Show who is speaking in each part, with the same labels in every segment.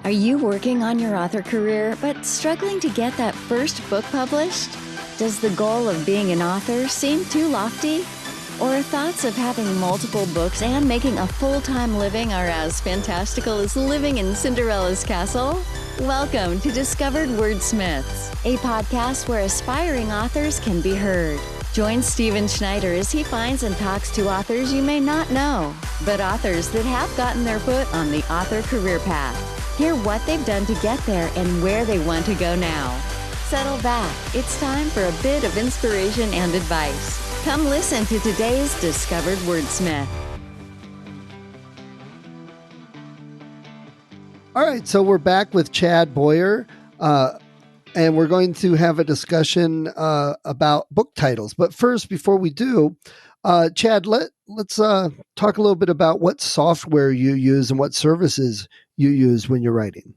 Speaker 1: Are you working on your author career but struggling to get that first book published? Does the goal of being an author seem too lofty? Or thoughts of having multiple books and making a full-time living are as fantastical as living in Cinderella's castle? Welcome to Discovered Wordsmiths, a podcast where aspiring authors can be heard. Join Stephen Schneider as he finds and talks to authors you may not know, but authors that have gotten their foot on the author career path. Hear what they've done to get there and where they want to go now. Settle back. It's time for a bit of inspiration and advice. Come listen to today's Discovered Wordsmith.
Speaker 2: All right, so we're back with Chad Boyer, and we're going to have a discussion about book titles. But first, before we do, Chad, let's talk a little bit about what software you use and what services you use when you're writing.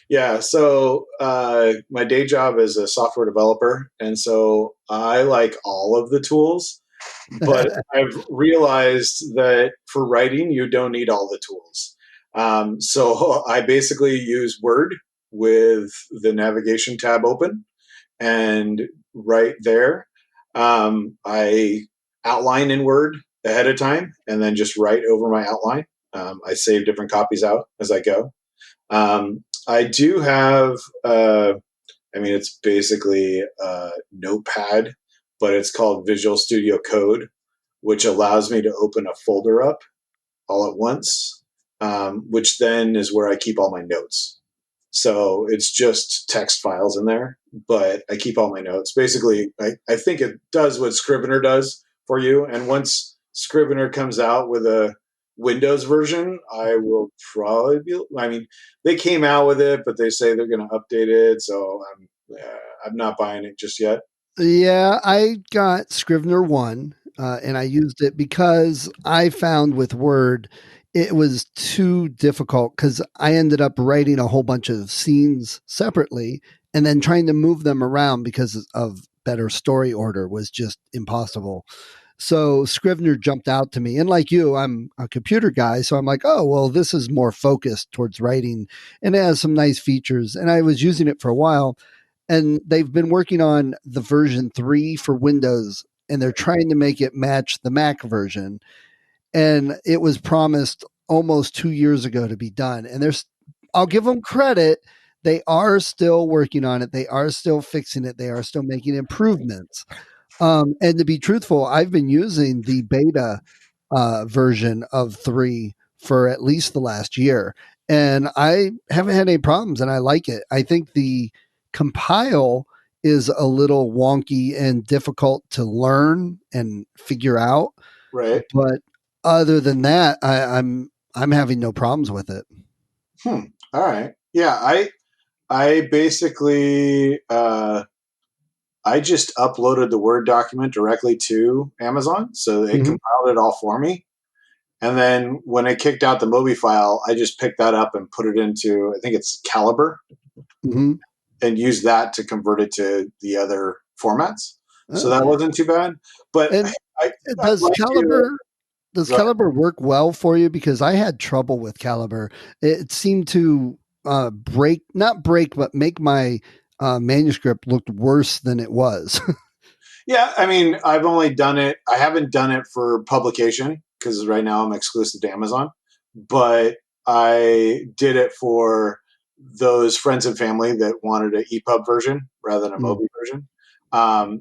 Speaker 3: Yeah, so my day job is a software developer, and so I like all of the tools, but I've realized that for writing, you don't need all the tools. So I basically use Word with the navigation tab open, and right there, I outline in Word ahead of time, and then just write over my outline. I save different copies out as I go. I do have, it's basically a notepad, but it's called Visual Studio Code, which allows me to open a folder up all at once, which then is where I keep all my notes. So it's just text files in there, but I keep all my notes. Basically, I think it does what Scrivener does for you. And once Scrivener comes out with a Windows version, I will probably they came out with it, but they say they're going to update it. So I'm not buying it just yet.
Speaker 2: Yeah, I got Scrivener 1, and I used it because I found with Word, it was too difficult because I ended up writing a whole bunch of scenes separately and then trying to move them around because of better story order was just impossible. So Scrivener jumped out to me. And like you, I'm a computer guy. So I'm like, oh, well, this is more focused towards writing and it has some nice features. And I was using it for a while. And they've been working on the version 3 for Windows, and they're trying to make it match the Mac version. And it was promised almost 2 years ago to be done. And I'll give them credit. They are still working on it. They are still fixing it. They are still making improvements. And to be truthful, I've been using the beta version of 3 for at least the last year, and I haven't had any problems, and I like it. I think the compile is a little wonky and difficult to learn and figure out.
Speaker 3: Right.
Speaker 2: But other than that, I'm having no problems with it.
Speaker 3: All right. Yeah, I basically I just uploaded the Word document directly to Amazon, so it compiled it all for me. And then when it kicked out the Mobi file, I just picked that up and put it into, I think it's Calibre, and used that to convert it to the other formats. So that wasn't too bad. But
Speaker 2: does Calibre work well for you? Because I had trouble with Calibre. It seemed to not break, but make my manuscript looked worse than it was.
Speaker 3: Yeah, I've only done it. I haven't done it for publication because right now I'm exclusive to Amazon, but I did it for those friends and family that wanted an EPUB version rather than a Mobi version.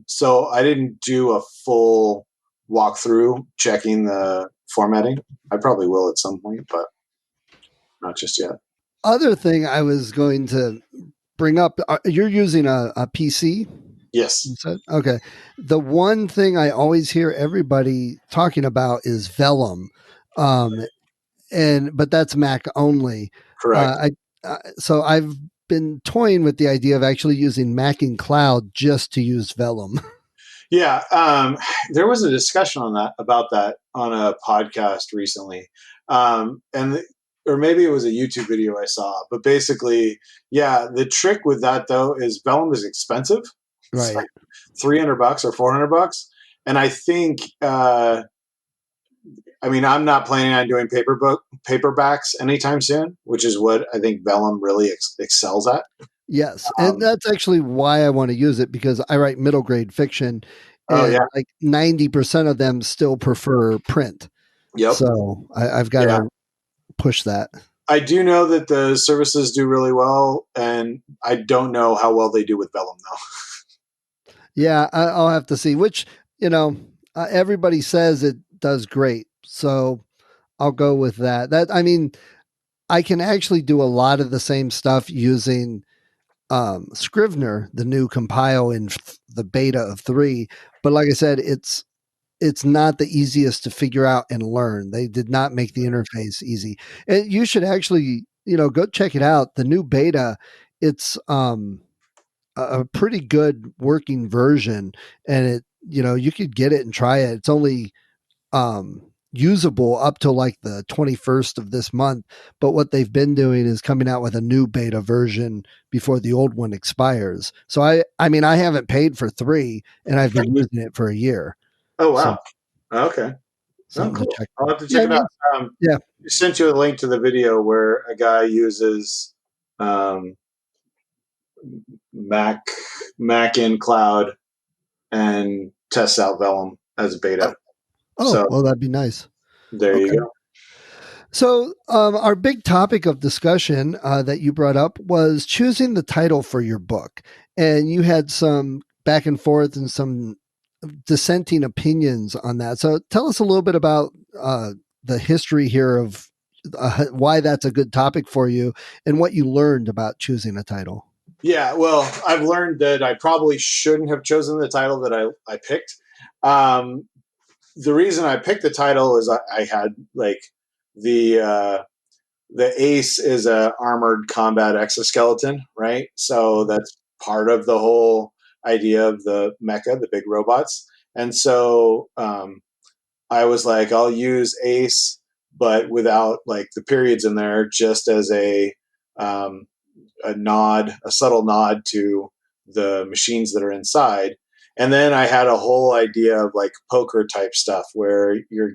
Speaker 3: So I didn't do a full walkthrough checking the formatting. I probably will at some point, but not just yet.
Speaker 2: Other thing I was going to bring up, you're using a PC?
Speaker 3: Yes.
Speaker 2: Okay. The one thing I always hear everybody talking about is Vellum, but that's Mac only.
Speaker 3: Correct.
Speaker 2: So I've been toying with the idea of actually using Mac in Cloud just to use Vellum.
Speaker 3: Yeah, there was a discussion about that on a podcast recently, or maybe it was a YouTube video I saw. But basically, yeah, the trick with that though is Vellum is expensive.
Speaker 2: Right.
Speaker 3: It's like $300 or $400, and I think, I'm not planning on doing paper paperbacks anytime soon, which is what I think Vellum really excels at.
Speaker 2: Yes. And that's actually why I want to use it, because I write middle grade fiction and like 90% of them still prefer print.
Speaker 3: Yep.
Speaker 2: So I've got to push that.
Speaker 3: I do know that the services do really well, and I don't know how well they do with Vellum though.
Speaker 2: Yeah, I'll have to see, which, everybody says it does great. So I'll go with that. I mean, I can actually do a lot of the same stuff using Scrivener, the new compile in the beta of 3. But like I said, it's not the easiest to figure out and learn. They did not make the interface easy. And you should actually, go check it out. The new beta, it's a pretty good working version, and you could get it and try it. It's only usable up till like the 21st of this month. But what they've been doing is coming out with a new beta version before the old one expires. So I mean, I haven't paid for 3 and I've been using it for a year.
Speaker 3: Oh, wow. So, okay.
Speaker 2: Something
Speaker 3: cool.
Speaker 2: to check.
Speaker 3: I'll have to check it out. I sent you a link to the video where a guy uses Mac in Cloud and tests out Vellum as a beta.
Speaker 2: Well, that'd be nice.
Speaker 3: There you go.
Speaker 2: So our big topic of discussion that you brought up was choosing the title for your book. And you had some back and forth and some dissenting opinions on that. So tell us a little bit about the history here of why that's a good topic for you and what you learned about choosing a title.
Speaker 3: Yeah, well, I've learned that I probably shouldn't have chosen the title that I picked. The reason I picked the title is I had like the Ace is a armored combat exoskeleton, right? So that's part of the whole idea of the mecha, the big robots. And so I was like, I'll use Ace, but without like the periods in there, just as a nod, a subtle nod to the machines that are inside. And then I had a whole idea of like poker type stuff where you're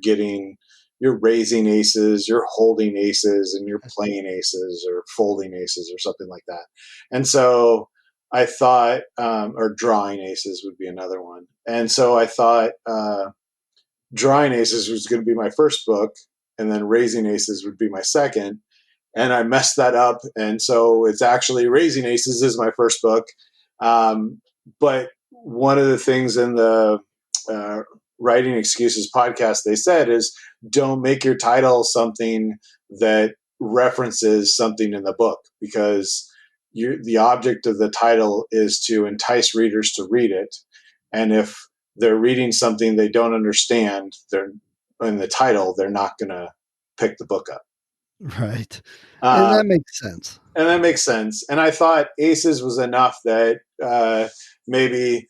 Speaker 3: raising aces, you're holding aces, and you're playing aces or folding aces or something like that. And so I thought, or drawing aces would be another one. And so I thought drawing aces was going to be my first book, and then raising aces would be my second. And I messed that up. And so it's actually Raising Aces is my first book. But one of the things in the Writing Excuses podcast they said is don't make your title something that references something in the book, because the object of the title is to entice readers to read it. And if they're reading something they don't understand, they're in the title, they're not going to pick the book up.
Speaker 2: Right. And that makes sense.
Speaker 3: And I thought Aces was enough that maybe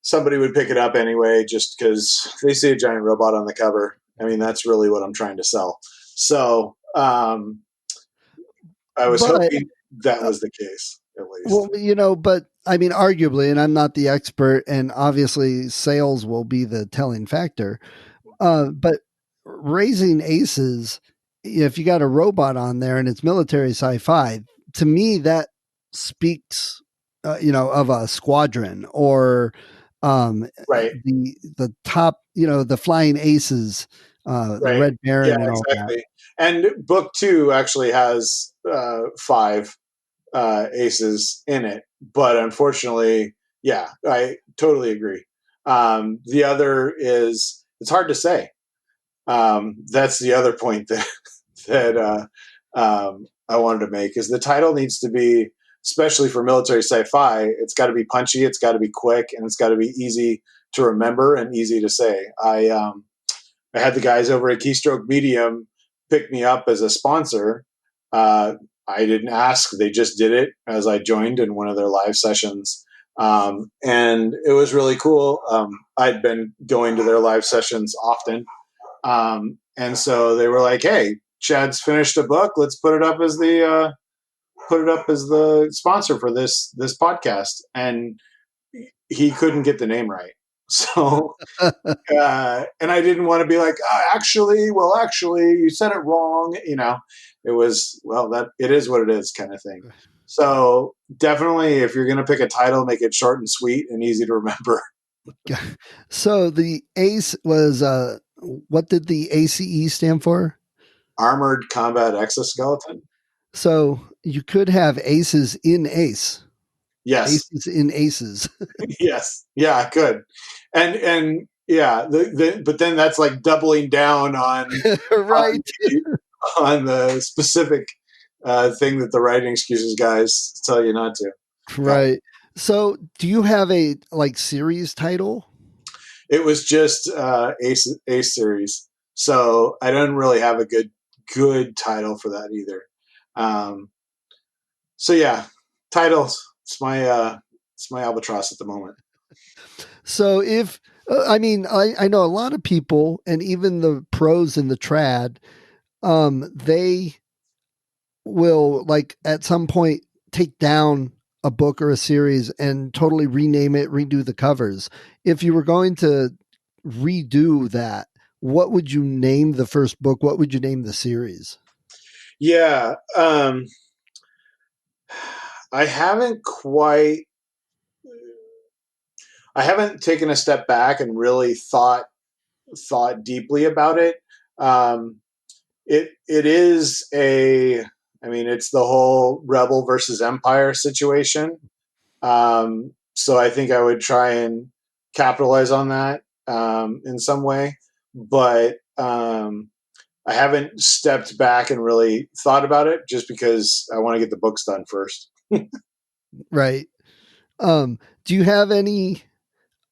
Speaker 3: somebody would pick it up anyway, just because they see a giant robot on the cover. I mean, that's really what I'm trying to sell. So I was hoping that was the case, at least.
Speaker 2: Well, but I mean, arguably, and I'm not the expert, and obviously sales will be the telling factor. But Raising Aces, if you got a robot on there and it's military sci-fi, to me that speaks, of a squadron or the top, the Flying Aces, the Red Baron, and all that.
Speaker 3: And book 2 actually has 5 aces in it, but unfortunately, I totally agree. The other is it's hard to say. That's the other point that I wanted to make is the title needs to be, especially for military sci-fi, it's got to be punchy, it's got to be quick, and it's got to be easy to remember and easy to say. I had the guys over at Keystroke Medium pick me up as a sponsor. I didn't ask; they just did it as I joined in one of their live sessions, and it was really cool. I'd been going to their live sessions often. And so they were like, "Hey, Chad's finished a book. Let's put it up as the sponsor for this podcast." And he couldn't get the name right. So, and I didn't want to be like, actually, you said it wrong. It was, that it is what it is kind of thing. So definitely, if you're going to pick a title, make it short and sweet and easy to remember.
Speaker 2: So the ACE was, what did the ACE stand for?
Speaker 3: Armored Combat Exoskeleton.
Speaker 2: So you could have aces in ACE.
Speaker 3: Yes.
Speaker 2: Aces in aces.
Speaker 3: Yes. Yeah, good. And yeah, but then that's like doubling down on
Speaker 2: right.
Speaker 3: on the specific thing that the writing excuses guys tell you not to.
Speaker 2: Right. So do you have a series title?
Speaker 3: It was just Ace series. So I don't really have a good title for that either. So yeah, titles. It's my albatross at the moment.
Speaker 2: So if I know a lot of people, and even the pros in the trad, they will at some point take down a book or a series and totally rename it, redo the covers. If you were going to redo that, what would you name the first book? What would you name the series?
Speaker 3: Yeah, I haven't taken a step back and really thought deeply about it. It is it's the whole Rebel versus Empire situation. So I think I would try and capitalize on that in some way, but I haven't stepped back and really thought about it just because I want to get the books done first.
Speaker 2: Right. Do you have any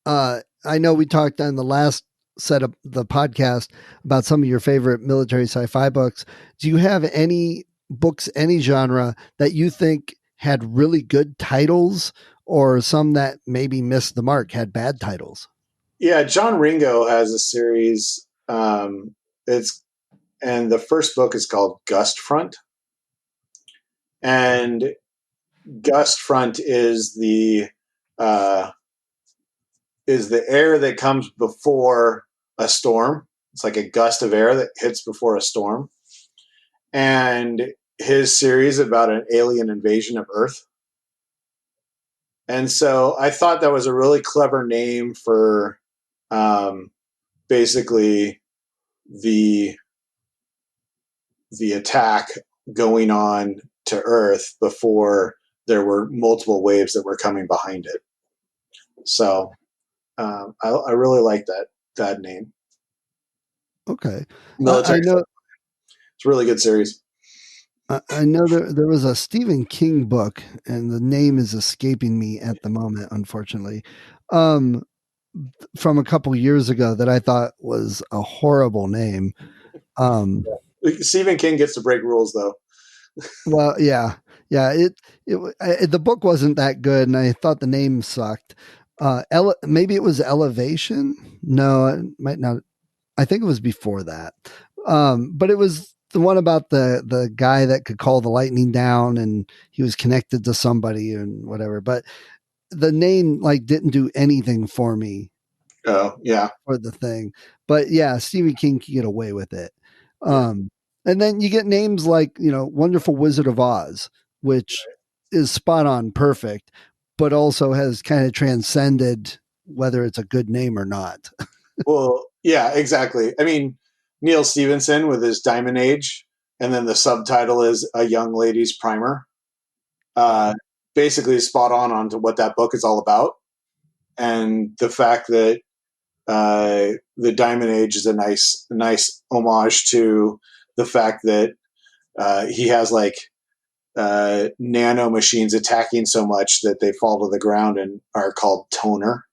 Speaker 2: I know we talked on the last set of the podcast about some of your favorite military sci-fi books. Do you have any books, any genre that you think had really good titles, or some that maybe missed the mark, had bad titles?
Speaker 3: Yeah, John Ringo has a series. And the first book is called Gust Front. And Gust Front uh, is the air that comes before a storm. It's like a gust of air that hits before a storm. And his series about an alien invasion of Earth. And so I thought that was a really clever name for basically the attack going on to Earth before there were multiple waves that were coming behind it. So I really like that name.
Speaker 2: Okay.
Speaker 3: Military.
Speaker 2: I know.
Speaker 3: It's a really good series.
Speaker 2: I know there was a Stephen King book, and the name is escaping me at the moment, unfortunately, from a couple years ago that I thought was a horrible name.
Speaker 3: Stephen King gets to break rules, though.
Speaker 2: Well, yeah. The book wasn't that good, and I thought the name sucked. Maybe it was Elevation. No, it might not. I think it was before that. But it was the one about the guy that could call the lightning down, and he was connected to somebody and whatever. But the name didn't do anything for me.
Speaker 3: Oh, yeah.
Speaker 2: For the thing. But yeah, Stephen King can get away with it. And then you get names like, Wonderful Wizard of Oz, which is spot on perfect, but also has kind of transcended whether it's a good name or not.
Speaker 3: Well, yeah, exactly. I mean, Neil Stevenson with his Diamond Age, and then the subtitle is A Young Lady's Primer. Basically spot on to what that book is all about. And the fact that the Diamond Age is a nice homage to the fact that he has nano machines attacking so much that they fall to the ground and are called toner,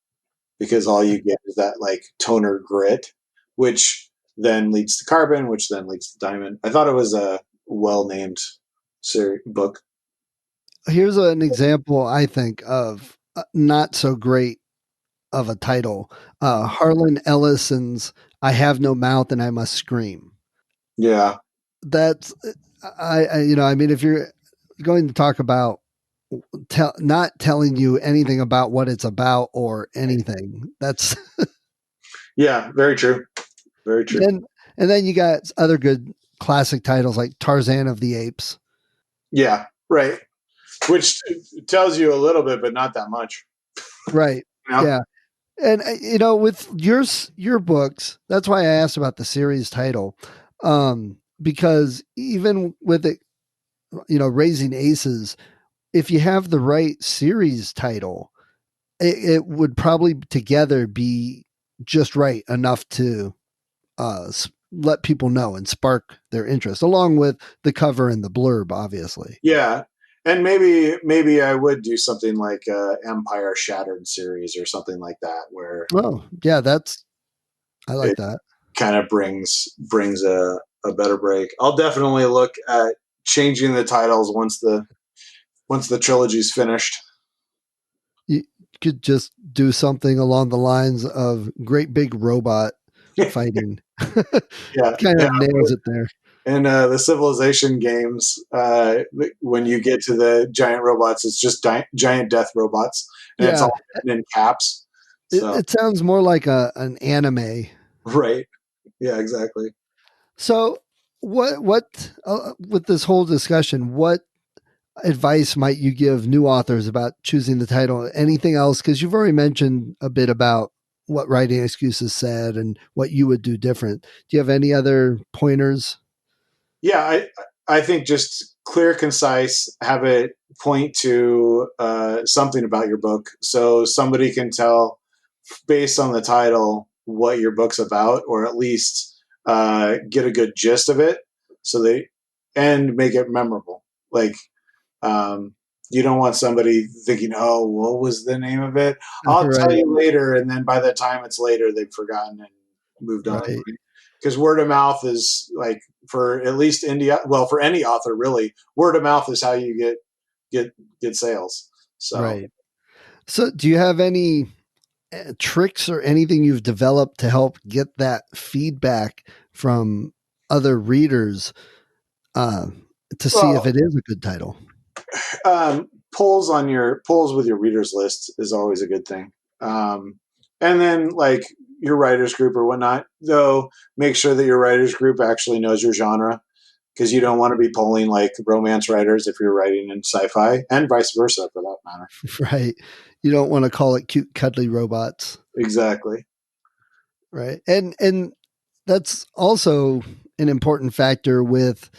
Speaker 3: because all you get is that toner grit, which then leads to carbon, which then leads to diamond. I thought it was a well-named book.
Speaker 2: Here's an example, I think, of not so great of a title. Harlan Ellison's I Have No Mouth and I Must Scream.
Speaker 3: Yeah.
Speaker 2: That's, if you're going to talk about not telling you anything about what it's about or anything. That's
Speaker 3: Yeah, very true. Very true.
Speaker 2: and then you got other good classic titles like Tarzan of the Apes.
Speaker 3: Yeah, right. Which tells you a little bit, but not that much.
Speaker 2: Right.
Speaker 3: You know?
Speaker 2: Yeah. And with your books, that's why I asked about the series title, because even with it, Raising Aces, if you have the right series title, it would probably together be just right enough to let people know and spark their interest, along with the cover and the blurb, obviously.
Speaker 3: Yeah. And maybe I would do something like Empire Shattered series or something like that, where
Speaker 2: Oh, yeah, I like
Speaker 3: it
Speaker 2: that.
Speaker 3: kind of brings a better break. I'll definitely look at changing the titles once the trilogy's finished.
Speaker 2: You could just do something along the lines of Great Big Robot Fighting.
Speaker 3: Yeah,
Speaker 2: Kind
Speaker 3: yeah.
Speaker 2: of nails it there.
Speaker 3: In the Civilization games, when you get to the giant robots, it's just giant death robots, and it's
Speaker 2: Yeah,
Speaker 3: all written in caps. So
Speaker 2: it sounds more like an anime.
Speaker 3: right, yeah, exactly.
Speaker 2: So, what with this whole discussion, what advice might you give new authors about choosing the title? Anything else? Because you've already mentioned a bit about what Writing Excuses said and what you would do different. Do you have any other pointers?
Speaker 3: Yeah, I think just clear, concise, have it point to something about your book, so somebody can tell based on the title what your book's about, or at least get a good gist of it, so they and make it memorable. Like you don't want somebody thinking, "Oh, what was the name of it? I'll tell
Speaker 2: Right,
Speaker 3: you later," and then by the time it's later, they've forgotten and moved on.
Speaker 2: right.
Speaker 3: Because word of mouth is like for at least India, well, for any author really, word of mouth is how you get sales. So
Speaker 2: Right. So, do you have any tricks or anything you've developed to help get that feedback from other readers uh, to see if
Speaker 3: well,
Speaker 2: it is a good title?
Speaker 3: polls with your readers list is always a good thing. And then like your writers group or whatnot, though, make sure that your writers group actually knows your genre, because you don't want to be polling like romance writers if you're writing in sci-fi, and vice versa for that matter.
Speaker 2: Right. You don't want to call it cute, cuddly robots.
Speaker 3: Exactly.
Speaker 2: Right. And that's also an important factor with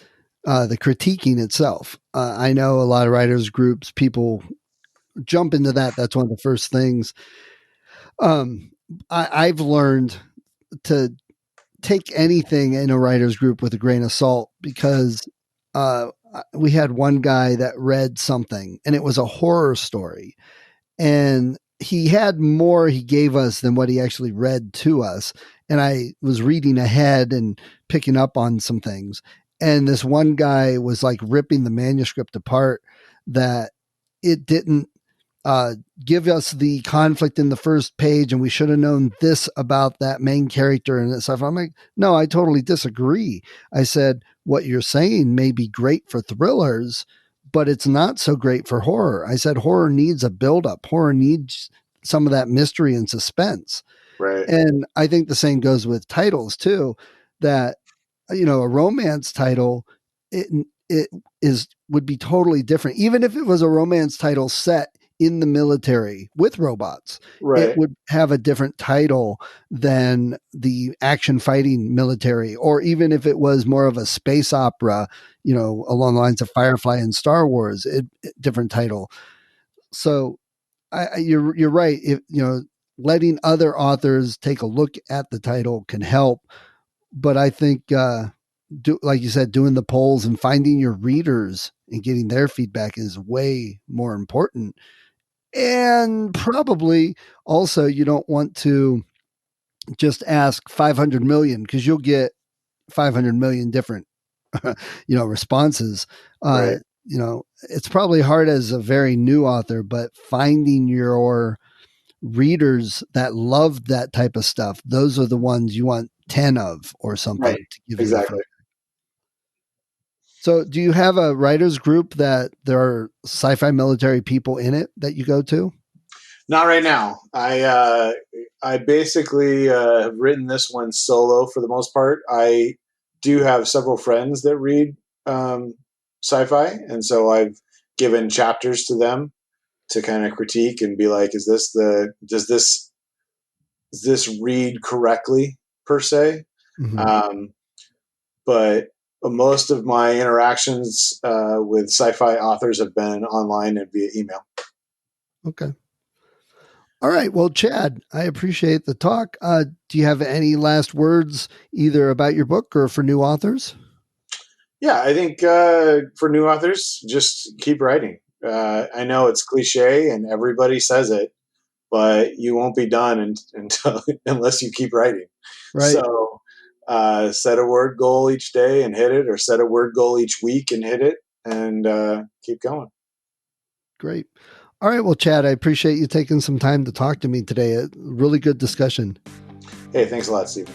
Speaker 2: the critiquing itself. I know a lot of writers groups, people jump into that. That's one of the first things. I've learned to take anything in a writers group with a grain of salt, because uh, we had one guy that read something and it was a horror story, and he had more he gave us than what he actually read to us. And I was reading ahead and picking up on some things. And this one guy was like ripping the manuscript apart, that it didn't uh, give us the conflict in the first page, and we should have known this about that main character and stuff. I'm like, no, I totally disagree. I said, what you're saying may be great for thrillers, but it's not so great for horror. I said, horror needs a buildup. Horror needs some of that mystery and suspense.
Speaker 3: Right.
Speaker 2: And I think the same goes with titles too, that, a romance title, it would be totally different. Even if it was a romance title set in the military with robots, it
Speaker 3: Right.
Speaker 2: would have a different title than the action fighting military. Or even if it was more of a space opera, along the lines of Firefly and Star Wars, different title. So you're right. If letting other authors take a look at the title can help, but I think like you said, doing the polls and finding your readers and getting their feedback is way more important. And probably also, you don't want to just ask 500 million, because you'll get 500 million different responses. uh
Speaker 3: Right.
Speaker 2: it's probably hard as a very new author, but finding your readers that love that type of stuff, those are the ones you want 10 of or
Speaker 3: Right.
Speaker 2: something to give you the
Speaker 3: Exactly.
Speaker 2: feedback. So do you have a writers group that there are sci-fi military people in it that you go to?
Speaker 3: Not right now. I basically have written this one solo for the most part. I do have several friends that read sci-fi, and so I've given chapters to them to kind of critique and be like, does this read correctly per se?
Speaker 2: Mhm.
Speaker 3: But most of my interactions with sci-fi authors have been online and via email.
Speaker 2: Okay. All right. Well, Chad, I appreciate the talk. Do you have any last words either about your book or for new authors?
Speaker 3: Yeah, I think for new authors, just keep writing. I know it's cliche and everybody says it, but you won't be done until unless you keep writing.
Speaker 2: Right.
Speaker 3: So set a word goal each day and hit it, or set a word goal each week and hit it, and keep going.
Speaker 2: Great. All right. Well, Chad, I appreciate you taking some time to talk to me today. A really good discussion.
Speaker 3: Hey, thanks a lot, Stephen.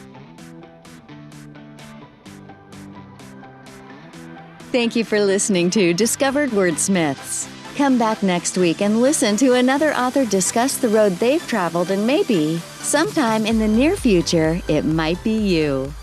Speaker 1: Thank you for listening to Discovered Wordsmiths. Come back next week and listen to another author discuss the road they've traveled, and maybe, sometime in the near future, it might be you.